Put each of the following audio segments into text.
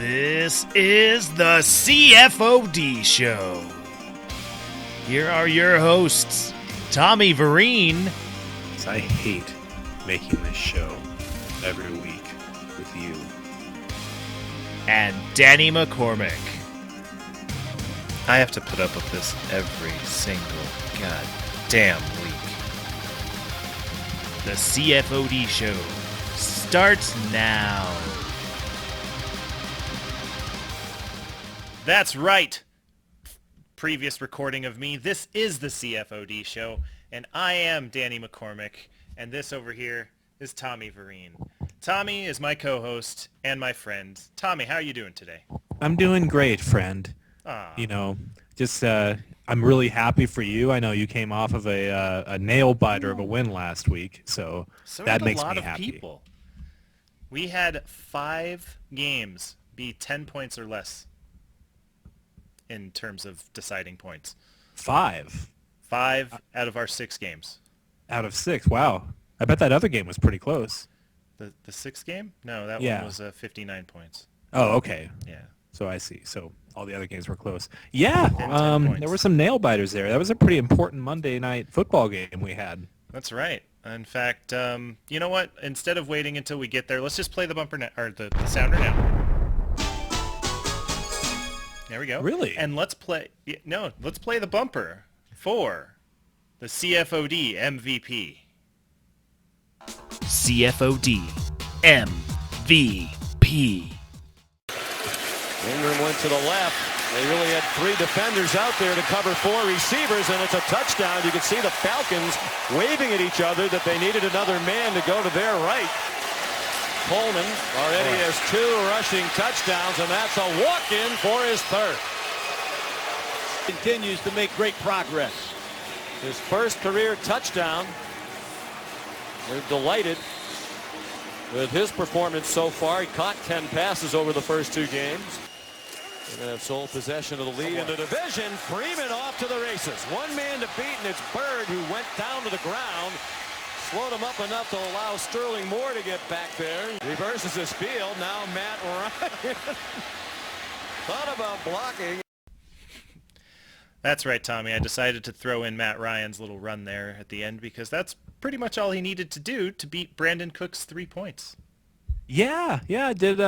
This is the CFoD Show. Here are your hosts, Tommy Vereen. I hate making this show every week with you. And Danny McCormick. I have to put up with this every single goddamn week. The CFoD Show starts now. That's right. Previous recording of me. This is the CFoD Show, and I am Danny McCormick, and this over here is Tommy Vereen. Tommy is my co-host and my friend. Tommy, how are you doing today? I'm doing great, friend. Aww. You know, just I'm really happy for you. I know you came off of a nail biter of a win last week, so that makes me happy. People. We had 5 games be 10 points or less in terms of deciding points. 5 out of our 6 games. Out of 6, wow. I bet that other game was pretty close. The 6th game? No, that Yeah. one was 59 points. Oh, okay. Yeah. So I see. So all the other games were close. Yeah, 10 points. there were some nail biters there. That was a pretty important Monday night football game we had. That's right. In fact, you know what? Instead of waiting until we get there, let's just play the bumper now, or the sounder now. There we go. Really? And let's play the bumper for the CFoD MVP. CFoD MVP. Ingram went to the left. They really had 3 defenders out there to cover 4 receivers, and it's a touchdown. You can see the Falcons waving at each other that they needed another man to go to their right. Coleman already has 2 rushing touchdowns, and that's a walk-in for his 3rd. Continues to make great progress. His first career touchdown. We're delighted with his performance so far. He caught 10 passes over the first 2 games. And have sole possession of the lead in the division. Freeman off to the races. One man to beat, and it's Bird who went down to the ground. Slowed him up enough to allow Sterling Moore to get back there. Reverses his field. Now Matt Ryan. Thought about blocking. That's right, Tommy. I decided to throw in Matt Ryan's little run there at the end because that's pretty much all he needed to do to beat Brandon Cook's 3 points. Yeah, I did.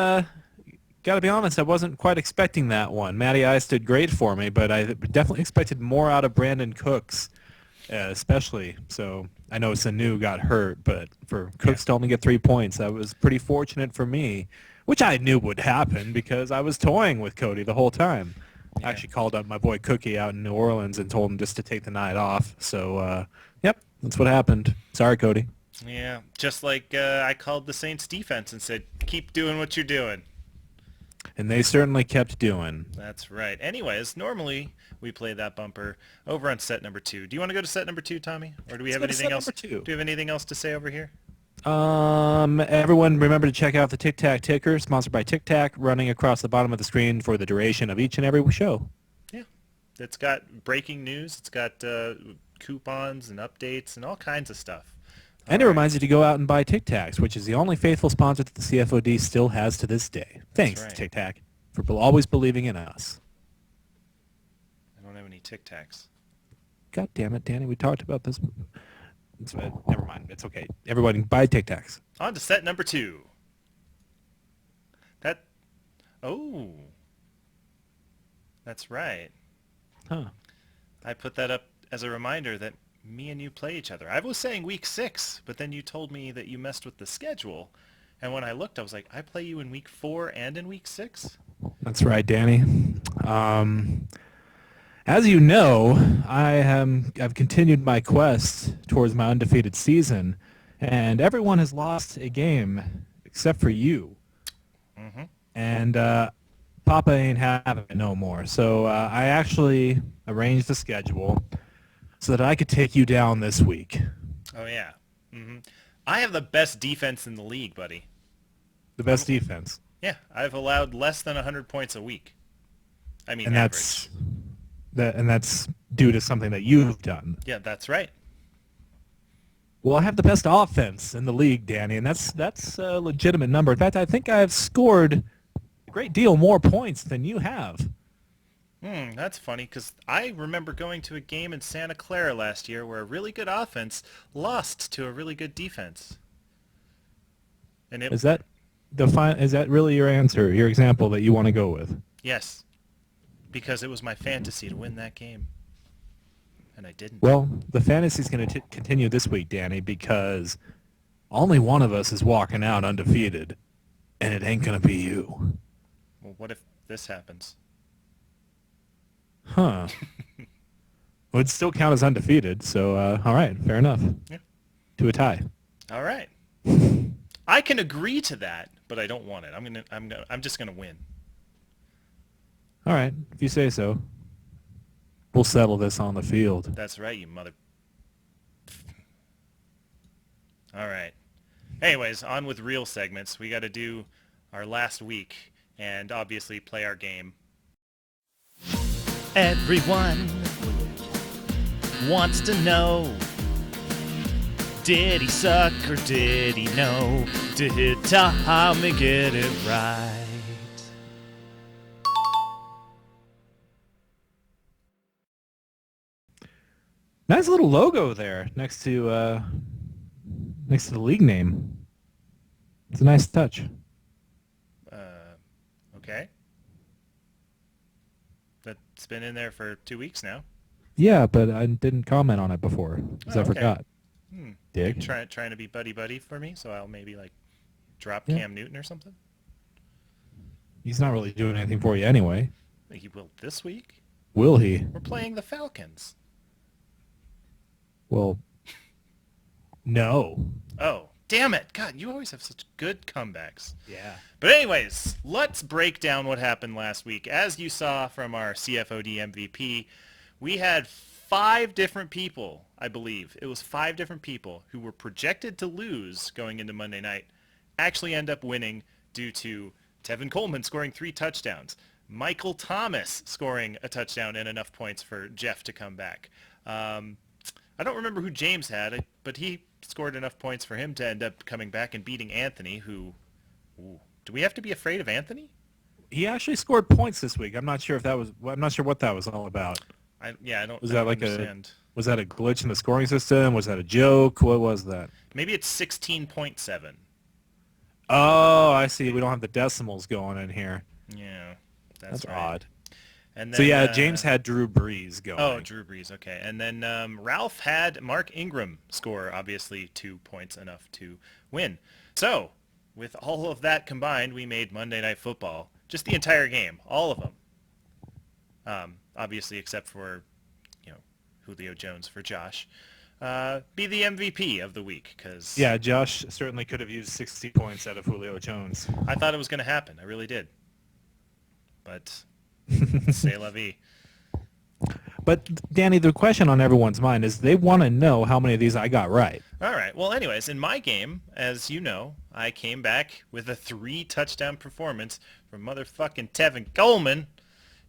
Got to be honest, I wasn't quite expecting that one. Matty Ice did great for me, but I definitely expected more out of Brandon Cooks, especially. So I know Sanu got hurt, but for Cooks to only get 3 points, that was pretty fortunate for me, which I knew would happen because I was toying with Cody the whole time. Yeah. I actually called up my boy Cookie out in New Orleans and told him just to take the night off. So, yep, that's what happened. Sorry, Cody. Yeah, just like I called the Saints defense and said, keep doing what you're doing. And they certainly kept doing. That's right. Anyways, normally we play that bumper over on set number 2. Do you want to go to set number 2, Tommy? Or do we have anything else? Do we have anything else to say over here? Everyone remember to check out the Tic Tac ticker, sponsored by Tic Tac, running across the bottom of the screen for the duration of each and every show. Yeah. It's got breaking news. It's got coupons and updates and all kinds of stuff. And it reminds you to go out and buy Tic Tacs, which is the only faithful sponsor that the CFoD still has to this day. Thanks, right. Tic Tac, for always believing in us. I don't have any Tic Tacs. God damn it, Danny, we talked about this. Never mind, it's okay. Everybody buy Tic Tacs. On to set number 2. That's right. Huh. I put that up as a reminder that me and you play each other. I was saying week 6, but then you told me that you messed with the schedule. And when I looked, I was like, I play you in week 4 and in week 6? That's right, Danny. As you know, I've continued my quest towards my undefeated season, and everyone has lost a game except for you. Mm-hmm. And Papa ain't having it no more. So I actually arranged the schedule so that I could take you down this week. Oh, yeah. Mm-hmm. I have the best defense in the league, buddy. The best defense. Yeah, I've allowed less than 100 points a week. I mean, and average. That's due to something that you've done. Yeah, that's right. Well, I have the best offense in the league, Danny, and that's a legitimate number. In fact, I think I've scored great deal more points than you have. That's funny, because I remember going to a game in Santa Clara last year where a really good offense lost to a really good defense. And Is that is that really your answer, your example that you want to go with? Yes, because it was my fantasy to win that game, and I didn't. Well, the fantasy's going to continue this week, Danny, because only one of us is walking out undefeated, and it ain't going to be you. Well, what if this happens? Huh. Would still count as undefeated, so all right, fair enough. Yeah. To a tie. All right. I can agree to that, but I don't want it. I'm just gonna win. All right, if you say so. We'll settle this on the field. That's right, you mother. All right. Anyways, on with real segments. We got to do our last week and obviously play our game. Everyone wants to know, did he suck or did he know? Did Tommy get it right? Nice little logo there next to the league name. It's a nice touch. Okay. That's been in there for 2 weeks now. Yeah, but I didn't comment on it before because I okay. forgot. Dick. Trying to be buddy for me, so I'll maybe like drop Yeah. Cam Newton or something. He's not really doing anything for you anyway. He will this week. Will he? We're playing the Falcons. Well, no. Oh, damn it. God, you always have such good comebacks. Yeah. But anyways, let's break down what happened last week. As you saw from our CFoD MVP, we had 5 different people, I believe. It was 5 different people who were projected to lose going into Monday night, actually end up winning due to Tevin Coleman scoring 3 touchdowns, Michael Thomas scoring a touchdown and enough points for Jeff to come back. I don't remember who James had, but he scored enough points for him to end up coming back and beating Anthony, who... Ooh, do we have to be afraid of Anthony? He actually scored points this week. I'm not sure I'm not sure what that was all about. I don't understand. a... Was that a glitch in the scoring system? Was that a joke? What was that? Maybe it's 16.7. Oh, I see. We don't have the decimals going in here. Yeah, That's right. Odd. And then, so yeah, James had Drew Brees going. Oh, Drew Brees. Okay, and then Ralph had Mark Ingram score, obviously 2 points enough to win. So with all of that combined, we made Monday Night Football, just the entire game, all of them. Obviously, except for Julio Jones for Josh, be the MVP of the week because yeah, Josh certainly could have used 60 points out of Julio Jones. I thought it was going to happen. I really did, but. C'est la vie. But Danny, the question on everyone's mind is they want to know how many of these I got right. All right. Well, anyways, in my game, as you know, I came back with a 3-touchdown performance from motherfucking Tevin Coleman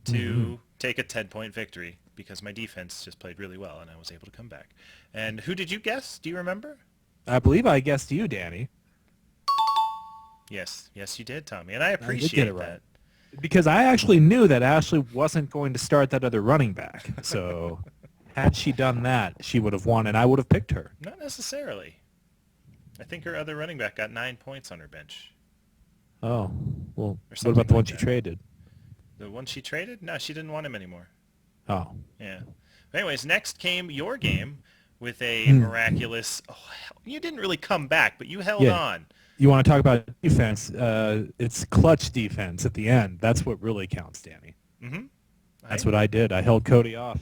to take a 10-point victory because my defense just played really well and I was able to come back. And who did you guess? Do you remember? I believe I guessed you, Danny. Yes, you did, Tommy, and I appreciate get it right. that. Because I actually knew that Ashley wasn't going to start that other running back. So had she done that, she would have won, and I would have picked her. Not necessarily. I think her other running back got 9 points on her bench. Oh, well, what something about the one like she that. traded? The one she traded? No, she didn't want him anymore. Oh. Yeah. Anyways, next came your game with a miraculous... Oh, you didn't really come back, but you held on. You want to talk about defense? It's clutch defense at the end. That's what really counts, Danny. Mm-hmm. That's what I did. I held Cody off.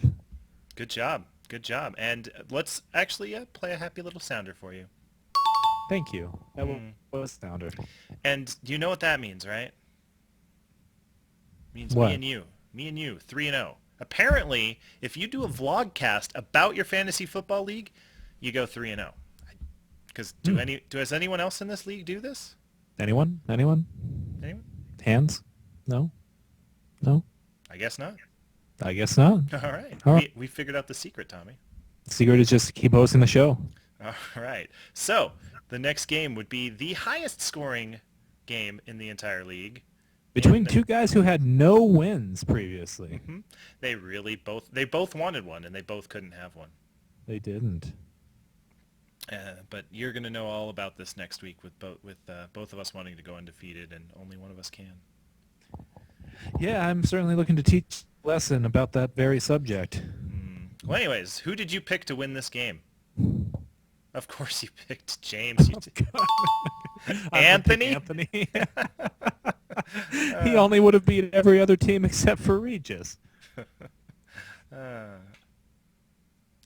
Good job. And let's actually play a happy little sounder for you. Thank you. That was sounder. And you know what that means, right? It means what? Me and you, 3-0. Apparently, if you do a vlogcast about your fantasy football league, you go 3-0. Because does anyone else in this league do this? Anyone? Anyone? Hands? No? I guess not. I guess not. All right. All right. We figured out the secret, Tommy. The secret is just keep hosting the show. All right. So the next game would be the highest scoring game in the entire league Between And- two guys who had no wins previously. They both wanted one, and they both couldn't have one. They didn't. But you're going to know all about this next week with both of us wanting to go undefeated, and only one of us can. Yeah, I'm certainly looking to teach a lesson about that very subject. Well, anyways, who did you pick to win this game? Of course you picked James. Anthony? Anthony. He only would have beat every other team except for Regis.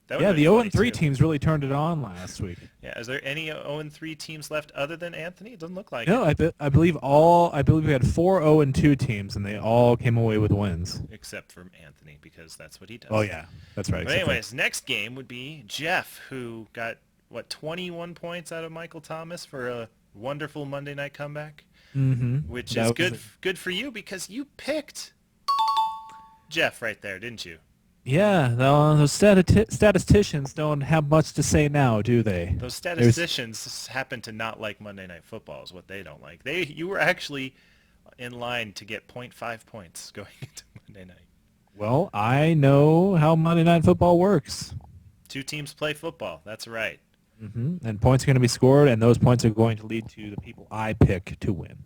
That Yeah, would've the been 0-3 funny, too. teams really turned it on last week. Yeah, is there any 0-3 teams left other than Anthony? It doesn't look like No, it. I believe we had 4 0-2 teams, and they all came away with wins. Except for Anthony, because that's what he does. Oh yeah, that's right. But anyways, next game would be Jeff, who got, 21 points out of Michael Thomas for a wonderful Monday night comeback, which is good for you because you picked Jeff right there, didn't you? Yeah, those statisticians don't have much to say now, do they? Those statisticians happen to not like Monday Night Football is what they don't like. You were actually in line to get 0.5 points going into Monday night. Well, I know how Monday Night Football works. 2 teams play football. That's right. And points are going to be scored, and those points are going to lead to the people I pick to win.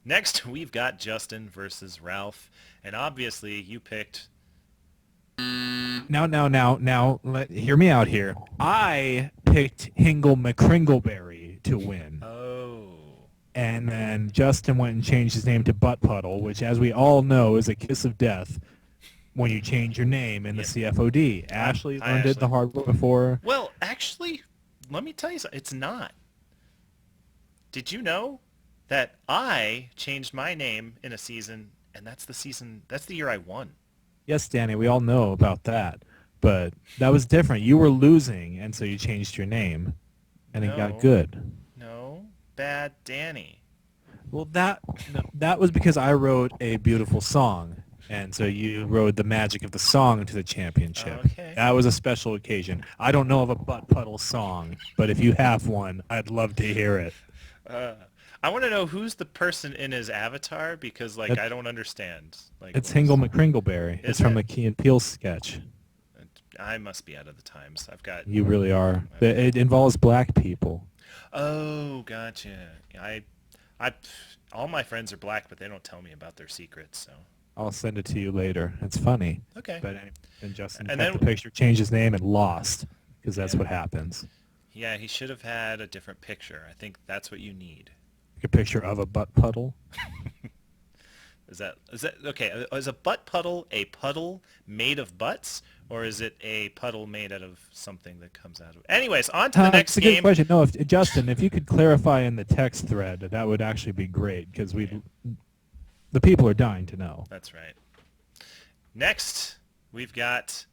Next, we've got Justin versus Ralph, and obviously you picked... Now, hear me out here. I picked Hingle McCringleberry to win. Oh. And then Justin went and changed his name to Butt Puddle, which, as we all know, is a kiss of death when you change your name in the CFoD. Ashley learned it the hard way before. Well, actually, let me tell you something. It's not. Did you know that I changed my name in a season, and that's the year I won? Yes, Danny, we all know about that. But that was different. You were losing, and so you changed your name, and it got good. No, bad Danny. Well, that was because I wrote a beautiful song, and so you rode the magic of the song to the championship. Okay. That was a special occasion. I don't know of a Butt Puddle song, but if you have one, I'd love to hear it. I want to know who's the person in his avatar because, I don't understand. It's Hingle McCringleberry. It's from the Key and Peele sketch. I must be out of the times. You really are. It involves black people. Oh, gotcha. All my friends are black, but they don't tell me about their secrets. So I'll send it to you later. It's funny. Okay. But anyway, and Justin And kept then- the picture, changed his name, and lost because that's what happens. yeah, he should have had a different picture. I think that's what you need. Like a picture of a butt puddle. Is that okay? Is a butt puddle a puddle made of butts, or is it a puddle made out of something that comes out of? Anyways, on to the next That's a good game. question. No, Justin, if you could clarify in the text thread, that would actually be great because the people are dying to know. That's right. Next, we've got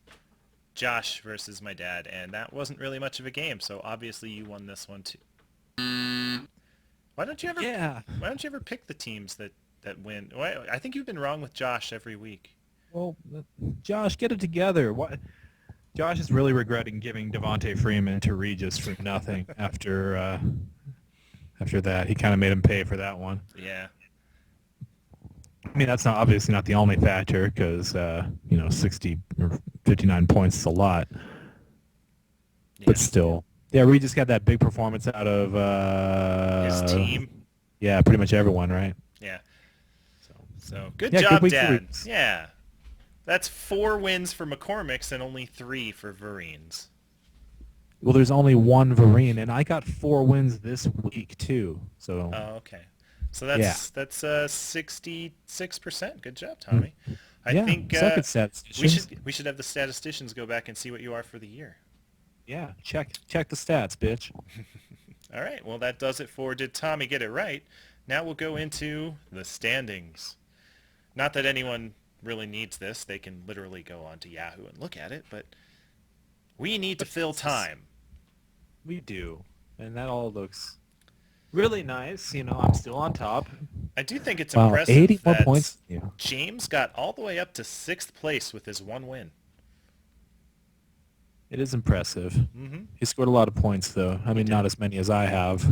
Josh versus my dad, and that wasn't really much of a game. So obviously, you won this one too. Why don't you ever? Yeah. Why don't you ever pick the teams that win? I think you've been wrong with Josh every week. Well, Josh, get it together. What? Josh is really regretting giving Devontae Freeman to Regis for nothing after that. He kind of made him pay for that one. Yeah. I mean, that's obviously not the only factor because 60 or 59 points is a lot. Yeah. But still, yeah, Regis got that big performance out of His team. Yeah, pretty much everyone, right? Yeah. So good Yeah, job, good week for Dad. Regis. Yeah. That's 4 wins for McCormick's and only 3 for Vereen's. Well, there's only one Vereen, and I got 4 wins this week too. So Oh, okay. So that's 66%. Good job, Tommy. I yeah, think suck it, statisticians. we should have the statisticians go back and see what you are for the year. Yeah, check the stats, bitch. All right. Well, that does it for Did Tommy Get It Right? Now we'll go into the standings. Not that anyone really needs this. They can literally go onto Yahoo and look at it, but we need to fill time. We do, and that all looks really nice. I'm still on top. I do think it's Wow, impressive 80 more that points. Yeah. James got all the way up to 6th place with his 1 win. It is impressive. Mm-hmm. He scored a lot of points, though. I mean, not as many as I have.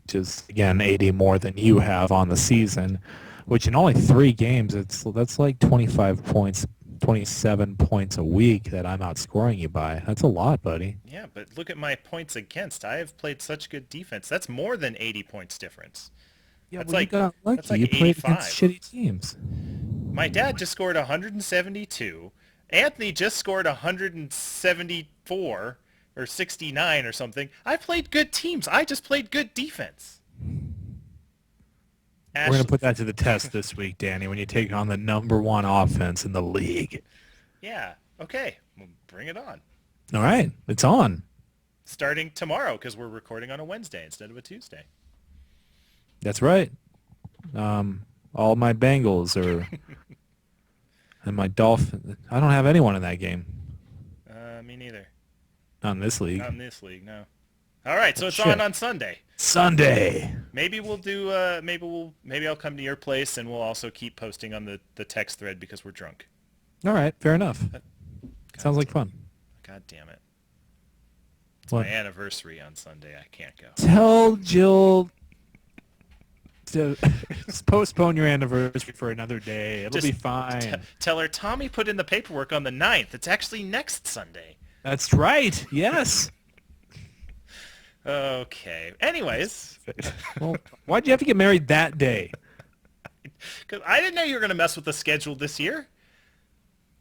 Just, again, 80 more than you have on the season, which in only 3 games, that's like 25 points, 27 points a week that I'm outscoring you by. That's a lot, buddy. Yeah, but look at my points against. I have played such good defense. That's more than 80 points difference. Yeah, That's well, like you got lucky. that's like You played 85. against shitty teams. My dad just scored 172. Anthony just scored 174 or 69 or something. I played good teams. I just played good defense. We're going to put that to the test this week, Danny, when you take on the #1 offense in the league. Yeah. Okay. Well, bring it on. All right. It's on. Starting tomorrow because we're recording on a Wednesday instead of a Tuesday. That's right. All my Bengals are... and my Dolphins... I don't have anyone in that game. Me neither. Not in this league. Not in this league, no. All right, so it's Shit. on Sunday. Sunday. Maybe we'll do. Maybe I'll come to your place, and we'll also keep posting on the text thread because we're drunk. All right. Fair enough. Sounds like fun. God damn it! It's What? my anniversary on Sunday. I can't go. Tell Jill to postpone your anniversary for another day. It'll be fine. Tell her Tommy put in the paperwork on the 9th. It's actually next Sunday. That's right. Yes. Okay. Anyways, Well, why'd you have to get married that day? because I didn't know you were gonna mess with the schedule this year.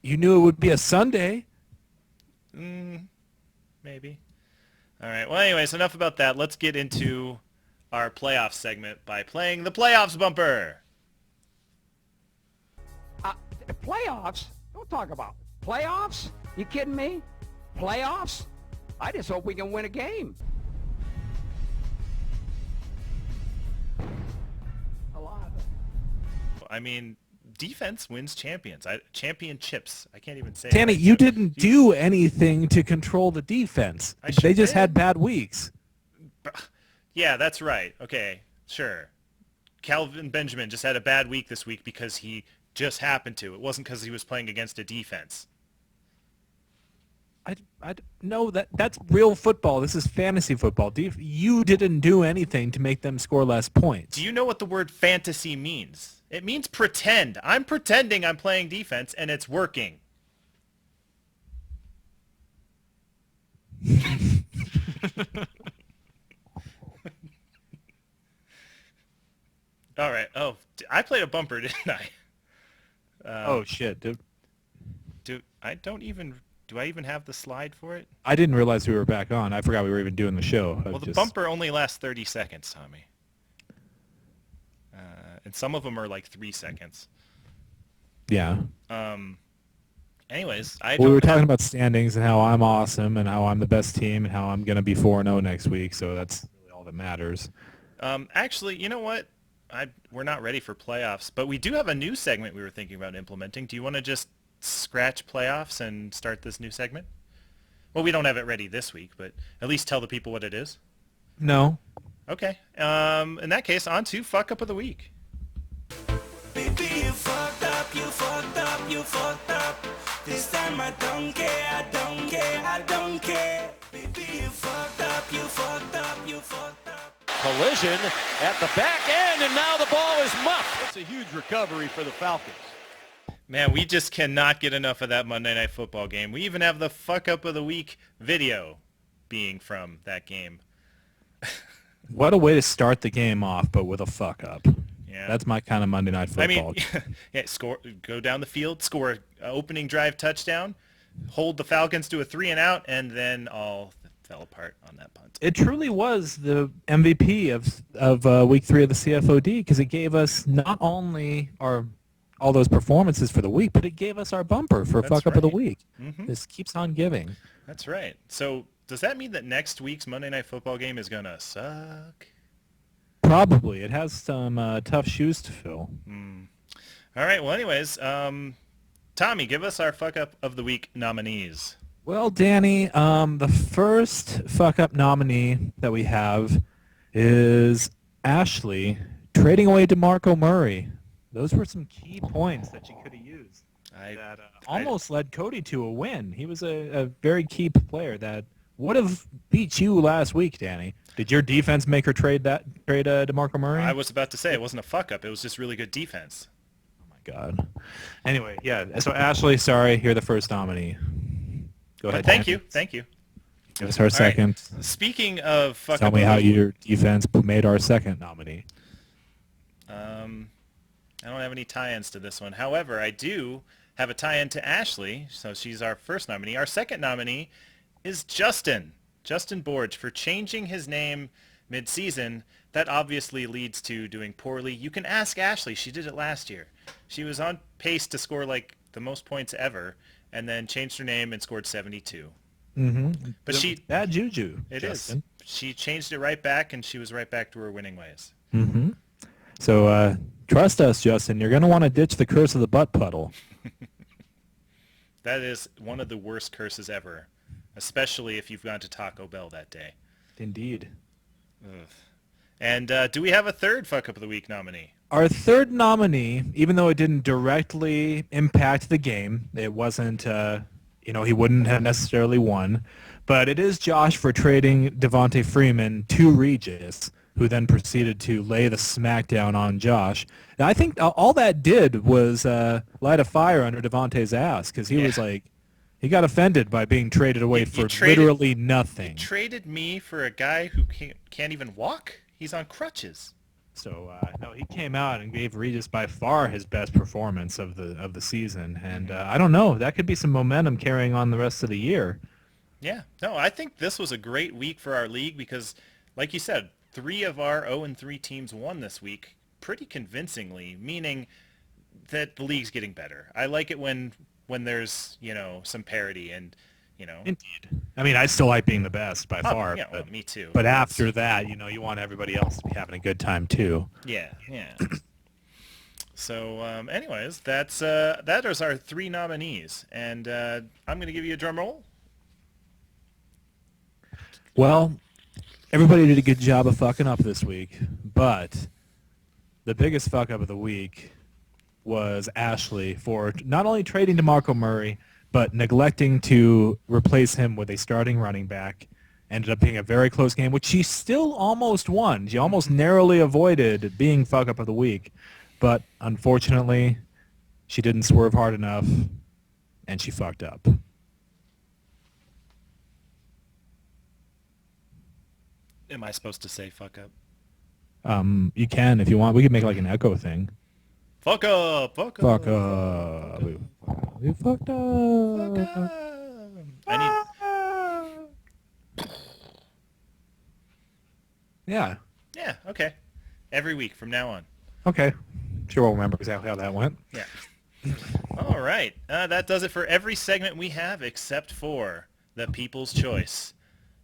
You knew it would be a Sunday. Maybe. All right. Well, anyways, enough about that. Let's get into our playoff segment by playing the playoffs bumper. Playoffs? Don't talk about playoffs. You kidding me? Playoffs? I just hope we can win a game. A lot. I mean, defense wins championships. I can't even say it. Danny, you didn't do anything to control the defense. I sure They just did. had bad weeks. Yeah, that's right. Okay, sure. Calvin Benjamin just had a bad week this week because he just happened to. It wasn't because he was playing against a defense. No, that's real football. This is fantasy football. You didn't do anything to make them score less points. Do you know what the word fantasy means? It means pretend. I'm pretending I'm playing defense, and it's working. All right. Oh, I played a bumper, didn't I? Oh shit, dude. Do I even have the slide for it? I didn't realize we were back on. I forgot we were even doing the show. Well, the bumper only lasts 30 seconds, Tommy. And some of them are like 3 seconds. Yeah. Anyways, We were talking about standings and how I'm awesome and how I'm the best team and how I'm going to be 4-0 next week, so that's really all that matters. Actually, you know what? We're not ready for playoffs, but we do have a new segment we were thinking about implementing. Do you want to just scratch playoffs and start this new segment? Well, we don't have it ready this week, but at least tell the people what it is. No. Okay. In that case, on to Fuck Up of the Week. Baby, you fucked up, you fucked up, you fucked up. This time I don't care, I don't care, I don't care. Baby, you fucked up, you fucked up, you fucked up. Collision at the back end, and now the ball is muffed. That's a huge recovery for the Falcons. Man, we just cannot get enough of that Monday Night Football game. We even have the Fuck Up of the Week video being from that game. What a way to start the game off, but with a fuck up. Yeah. That's my kind of Monday Night Football. I mean, yeah, go down the field, score an opening drive touchdown, hold the Falcons to a 3-and-out, and then all fell apart on that punt. It truly was the MVP of Week 3 of the CFoD because it gave us not only all those performances for the week, but it gave us our bumper for That's Fuck Up of the right. Week. Mhm. This keeps on giving. That's right. So does that mean that next week's Monday Night Football game is going to suck? Probably. It has some tough shoes to fill. All right. Well, anyways, Tommy, give us our Fuck Up of the Week nominees. Well, Danny, the first Fuck Up nominee that we have is Ashley trading away DeMarco Murray. Those were some key points that you could have used. that almost led Cody to a win. He was a very key player that would have beat you last week, Danny. Did your defense make her trade DeMarco Murray? I was about to say it wasn't a fuck up. It was just really good defense. Oh my God. Anyway, yeah. So Ashley, sorry, you're the first nominee. Go ahead. Thank Danny. you. Give us our second. Speaking of fuck Tell up, me how your defense made our second nominee. I don't have any tie-ins to this one. However, I do have a tie-in to Ashley, so she's our first nominee. Our second nominee is Justin Borge, for changing his name mid-season. That obviously leads to doing poorly. You can ask Ashley. She did it last year. She was on pace to score like the most points ever, and then changed her name and scored 72. Mm-hmm. But bad juju. It Justin. is. She changed it right back, and she was right back to her winning ways. Mm-hmm. So trust us, Justin. You're going to want to ditch the curse of the butt puddle. That is one of the worst curses ever, especially if you've gone to Taco Bell that day. Indeed. Ugh. And do we have a third fuck up of the week nominee? Our third nominee, even though it didn't directly impact the game, it wasn't, he wouldn't have necessarily won, but it is Josh for trading Devontae Freeman to Regis, who then proceeded to lay the smackdown on Josh. And I think all that did was light a fire under Devontae's ass, because he was like, he got offended by being traded away for literally nothing. You traded me for a guy who can't even walk? He's on crutches. So no, he came out and gave Regis by far his best performance of the season, and I don't know, that could be some momentum carrying on the rest of the year. Yeah, no, I think this was a great week for our league because, like you said, 3 of our 0-3 teams won this week pretty convincingly, meaning that the league's getting better. I like it when there's some parity and. Indeed. I mean, I still like being the best by far. Yeah, well, me too. But after that, you want everybody else to be having a good time too. Yeah. So, anyways, that is our 3 nominees, and I'm going to give you a drum roll. Well, everybody did a good job of fucking up this week, but the biggest fuck up of the week was Ashley for not only trading DeMarco Murray, but neglecting to replace him with a starting running back. Ended up being a very close game, which she still almost won. She almost narrowly avoided being fuck up of the week. But unfortunately, she didn't swerve hard enough, and she fucked up. Am I supposed to say fuck up? You can if you want. We could make like an echo thing. Fuck up! Fuck up! Fuck up! We fucked up! Fuck up! Yeah. Yeah, okay. Every week from now on. Okay. Sure we'll remember exactly how that went. Yeah. All right. That does it for every segment we have except for the People's Choice.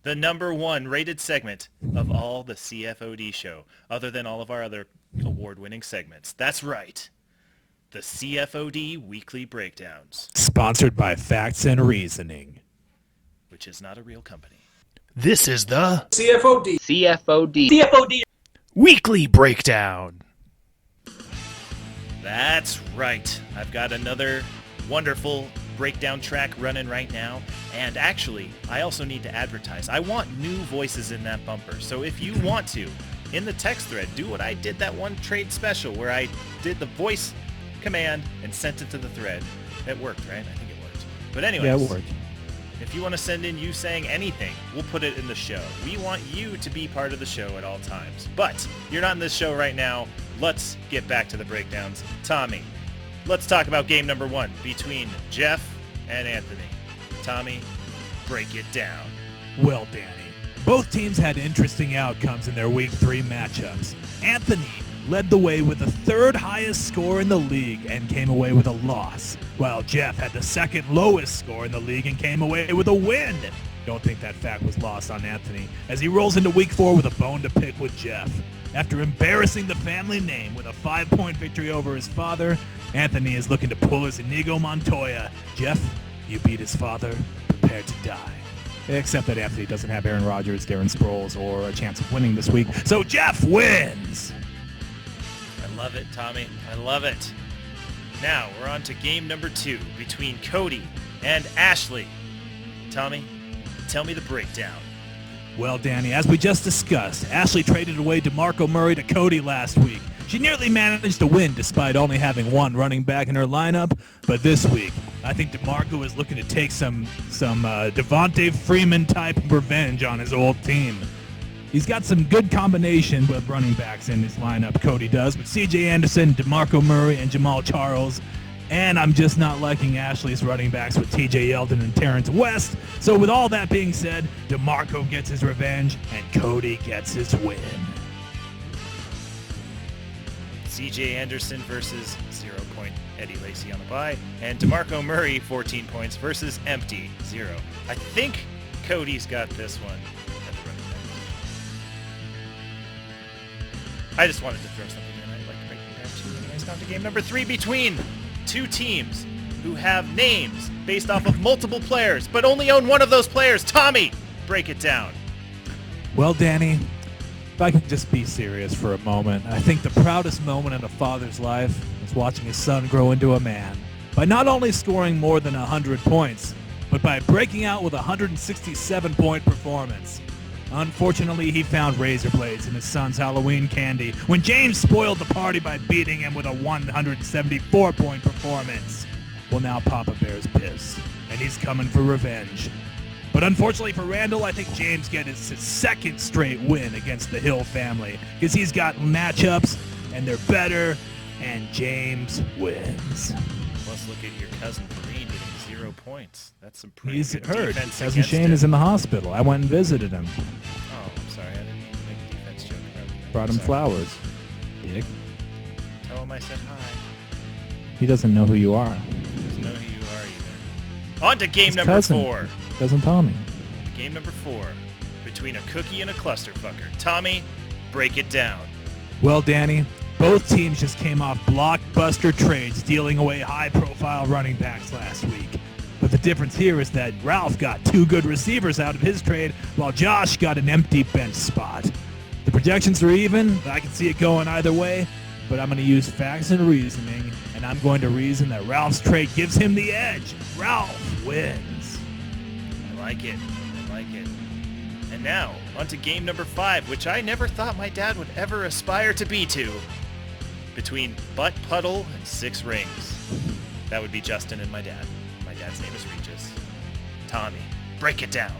The number 1 rated segment of all the CFoD show, other than all of our other award-winning segments. That's right. The CFoD Weekly Breakdowns. Sponsored by Facts and Reasoning. Which is not a real company. This is the CFoD Weekly Breakdown. That's right. I've got another wonderful breakdown track running right now. And actually, I also need to advertise. I want new voices in that bumper. So if you want to, in the text thread, do what I did that one trade special where I did the voice command and sent it to the thread. It worked, right? I think it worked. But anyways, Yeah, it worked. if you want to send in you saying anything, we'll put it in the show. We want you to be part of the show at all times. But you're not in this show right now. Let's get back to the breakdowns. Tommy, let's talk about game number 1 between Jeff and Anthony. Tommy, break it down. Well, Danny, both teams had interesting outcomes in their Week 3 matchups. Anthony led the way with the 3rd highest score in the league and came away with a loss, while Jeff had the 2nd lowest score in the league and came away with a win. Don't think that fact was lost on Anthony as he rolls into Week 4 with a bone to pick with Jeff. After embarrassing the family name with a 5-point victory over his father, Anthony is looking to pull his Inigo Montoya. Jeff, you beat his father, prepare to die. Except that Anthony doesn't have Aaron Rodgers, Darren Sproles, or a chance of winning this week, so Jeff wins! I love it, Tommy. I love it. Now we're on to game number 2 between Cody and Ashley. Tommy, tell me the breakdown. Well, Danny, as we just discussed, Ashley traded away DeMarco Murray to Cody last week. She nearly managed to win despite only having one running back in her lineup, but this week, I think DeMarco is looking to take some Devontae Freeman type revenge on his old team. He's got some good combination with running backs in his lineup, Cody does, with C.J. Anderson, DeMarco Murray, and Jamal Charles. And I'm just not liking Ashley's running backs with T.J. Yeldon and Terrence West. So with all that being said, DeMarco gets his revenge, and Cody gets his win. C.J. Anderson versus 0 point Eddie Lacy on the bye, and DeMarco Murray 14 points versus empty 0. I think Cody's got this one. I just wanted to throw something in. I'd like to break it down too. Anyways, down to game number 3 between two teams who have names based off of multiple players, but only own one of those players. Tommy, break it down. Well, Danny, if I can just be serious for a moment, I think the proudest moment in a father's life is watching his son grow into a man by not only scoring more than 100 points, but by breaking out with a 167-point performance. Unfortunately, he found razor blades in his son's Halloween candy when James spoiled the party by beating him with a 174-point performance. Well, now Papa Bear's pissed, and he's coming for revenge. But unfortunately for Randall, I think James gets his second straight win against the Hill family because he's got matchups, and they're better, and James wins. Let's look at your cousin Vereen getting 0 points. That's some pretty He's good hurt. defense Cousin against Shane him. is in the hospital. I went and visited him. Oh, I'm sorry. I didn't mean to make a defense joke about it. Brought him Sorry. flowers. Dick. Tell him I said hi. He doesn't know who you are. Doesn't know who you are either. On to game His number cousin. 4. Cousin Tommy. Game number 4. Between a cookie and a clusterfucker. Tommy, break it down. Well, Danny, both teams just came off blockbuster trades dealing away high-profile running backs last week. But the difference here is that Ralph got 2 good receivers out of his trade, while Josh got an empty bench spot. The projections are even, but I can see it going either way, but I'm going to use facts and reasoning, and I'm going to reason that Ralph's trade gives him the edge. Ralph wins. I like it. I like it. And now, on to game number 5, which I never thought my dad would ever aspire to be to. Between Butt Puddle and 6 Rings. That would be Justin and my dad. My dad's name is Regis. Tommy, break it down.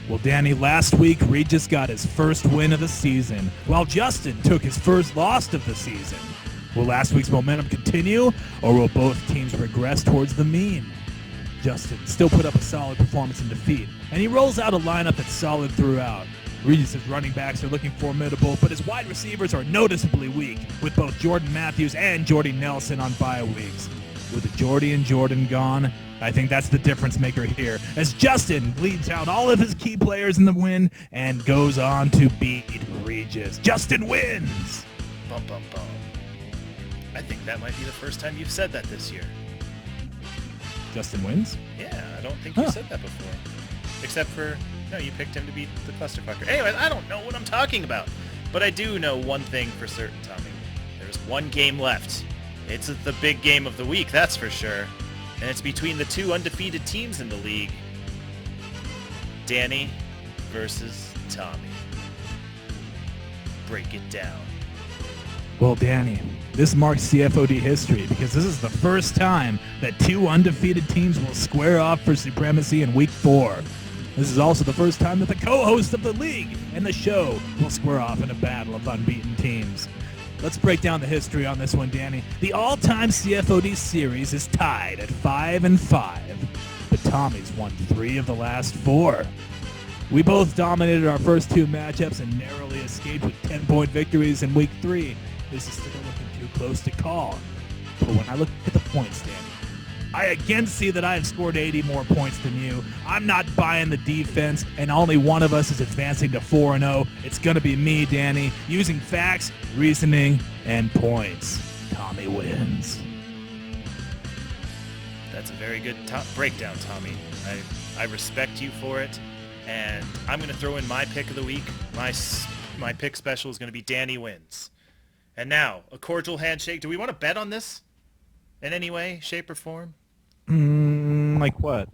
Well, Danny, last week, Regis got his first win of the season, while Justin took his first loss of the season. Will last week's momentum continue, or will both teams regress towards the mean? Justin still put up a solid performance in defeat, and he rolls out a lineup that's solid throughout. Regis' running backs are looking formidable, but his wide receivers are noticeably weak, with both Jordan Matthews and Jordy Nelson on bye weeks. With Jordy and Jordan gone, I think that's the difference maker here, as Justin leads out all of his key players in the win and goes on to beat Regis. Justin wins! Bum, bum, bum. I think that might be the first time you've said that this year. Justin wins? Yeah, I don't think you Huh. said that before. Except for, no, you picked him to beat the clusterfucker. Anyways, I don't know what I'm talking about. But I do know one thing for certain, Tommy. There's one game left. It's the big game of the week, that's for sure. And it's between the 2 undefeated teams in the league. Danny versus Tommy. Break it down. Well, Danny, this marks CFoD history because this is the first time that 2 undefeated teams will square off for supremacy in Week 4. This is also the first time that the co-host of the league and the show will square off in a battle of unbeaten teams. Let's break down the history on this one, Danny. The all-time CFoD series is tied at 5-5, but Tommy's won 3 of the last 4. We both dominated our first 2 matchups and narrowly escaped with 10-point victories in Week 3. This is still looking too close to call. But when I look at the points, Danny, I again see that I have scored 80 more points than you. I'm not buying the defense, and only one of us is advancing to 4-0. It's going to be me, Danny, using facts, reasoning, and points. Tommy wins. That's a very good breakdown, Tommy. I respect you for it. And I'm going to throw in my pick of the week. My pick special is going to be Danny wins. And now, a cordial handshake. Do we want to bet on this? In any way, shape, or form? Like what?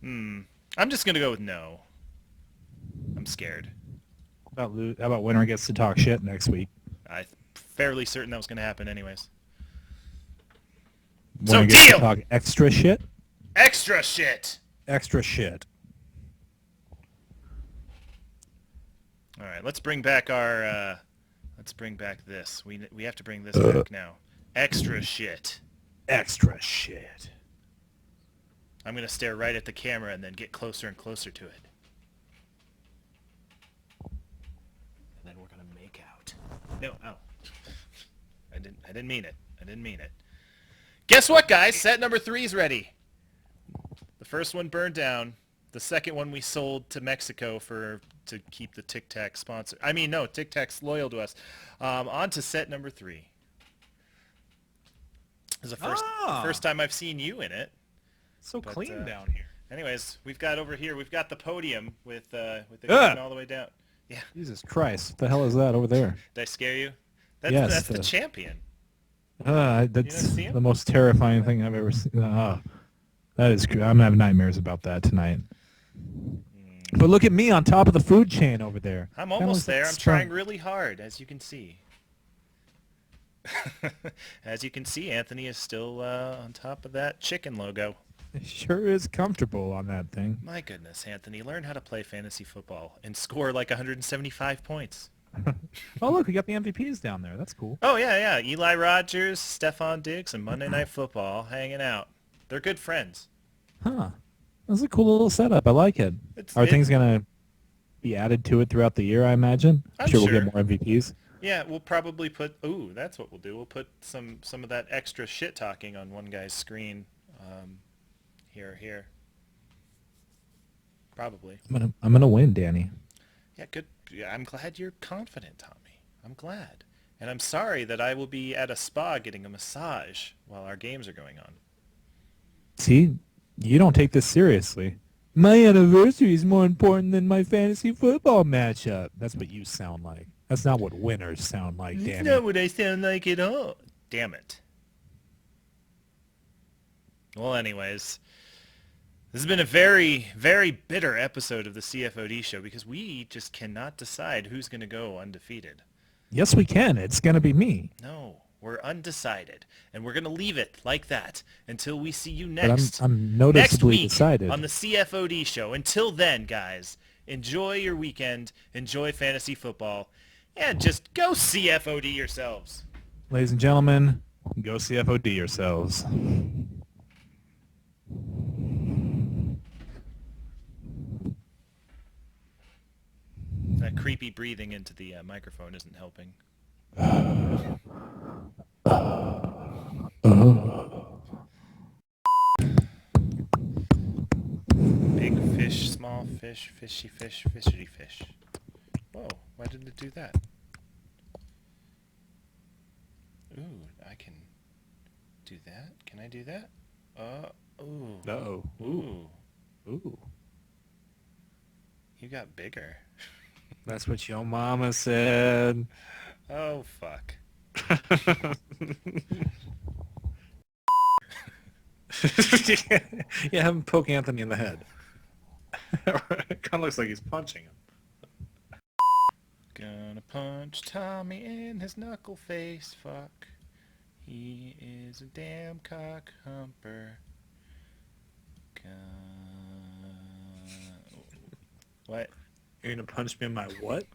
I'm just gonna go with no. I'm scared. How about winner gets to talk shit next week? I'm fairly certain that was gonna happen anyways. Winner So gets deal! to talk extra shit? Extra shit! Extra shit. Alright, let's bring back our, let's bring back this. We have to bring this back now. Extra shit. Extra shit. I'm gonna stare right at the camera and then get closer and closer to it. And then we're gonna make out. No, oh. I didn't mean it. I didn't mean it. Guess what, guys? Set number 3 is ready. The first one burned down. The second one we sold to Mexico to keep the Tic Tac sponsor. I mean, no, Tic Tac's loyal to us. On to set number 3. This is the first time I've seen you in it. So But, clean down here. Anyways, we've got over here. We've got the podium with the going all the way down. Yeah. Jesus Christ. What the hell is that over there? Did I scare you? That's, Yes, that's the champion. That's see him? the most terrifying thing I've ever seen. That is. I'm gonna have nightmares about that tonight. But look at me on top of the food chain over there. I'm Kinda almost looks like there. I'm Sprung. trying really hard, as you can see. As you can see, Anthony is still on top of that chicken logo. It sure is comfortable on that thing. My goodness, Anthony, learn how to play fantasy football and score like 175 points. Oh, look, we got the MVPs down there. That's cool. Oh, yeah, yeah. Eli Rogers, Stephon Diggs, and Monday Night Football hanging out. They're good friends. Huh. That's a cool little setup. I like it. Are things going to be added to it throughout the year, I imagine? I'm We'll sure. get more MVPs. Yeah, we'll probably put... Ooh, that's what we'll do. We'll put some of that extra shit talking on one guy's screen. Here. Probably. I'm gonna win, Danny. Yeah, good. Yeah, I'm glad you're confident, Tommy. I'm glad. And I'm sorry that I will be at a spa getting a massage while our games are going on. See, you don't take this seriously. My anniversary is more important than my fantasy football matchup. That's what you sound like. That's not what winners sound like, Danny. That's not what I sound like at all. Damn it. Well, anyways, this has been a very, very bitter episode of the CFoD show because we just cannot decide who's going to go undefeated. Yes, we can. It's gonna be me. No, we're undecided, and we're going to leave it like that until we see you But next. I'm next noticeably week decided. on the CFoD show. Until then, guys, enjoy your weekend, enjoy fantasy football, and just go CFoD yourselves. Ladies and gentlemen, go CFOD yourselves. That creepy breathing into the microphone isn't helping. Big fish, small fish, fishy fish, fishy fish. Whoa, why did it do that? Ooh, I can do that? Can I do that? Ooh. Uh-oh. Ooh. Ooh. You got bigger. That's what your mama said. Oh, fuck. Yeah, have him poke Anthony in the head. It kind of looks like he's punching him. Gonna punch Tommy in his knuckle face, fuck. He is a damn cock humper. What? You're gonna punch me in my what?